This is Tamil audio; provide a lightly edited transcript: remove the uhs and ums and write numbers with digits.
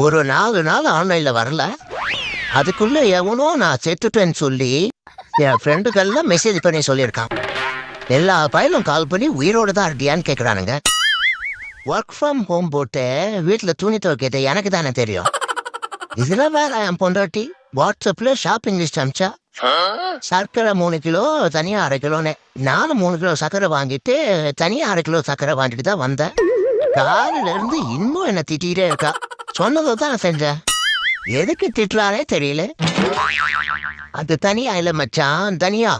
ஒரு 4 நாள் ஆன்லைன்ல வரல. அதுக்குள்ள எவனோ நான் செத்துட்டேன்னு சொல்லி என் ஃப்ரெண்டுக்கெல்லாம் மெசேஜ் பண்ணி சொல்லியிருக்கான். எல்லா பையலும் கால் பண்ணி உயிரோடு தான் இருக்கியான்னு கேட்குறானுங்க. ஒர்க் ஃப்ரம் ஹோம் போட்டு வீட்டில் துணி துவைக்கிறது எனக்கு தானே தெரியும். இதுல வேற என் பொண்டாட்டி வாட்ஸ்அப்ல ஷாப்பிங் லிஸ்ட் அமிச்சா. சர்க்கரை 3 கிலோ தனியா 1/2 கிலோன்னு. நானும் 3 கிலோ சர்க்கரை வாங்கிட்டு தனியா 1/2 கிலோ சர்க்கரை வாங்கிட்டு தான் வந்தேன். காலையில இருந்து இன்னும் என்ன திட்டிகிட்டே இருக்கா. சொன்னதை தான் செஞ்சேன். எதுக்கு திட்டுறானே தெரியல. அது தனியா இல்ல மச்சான், தனியா.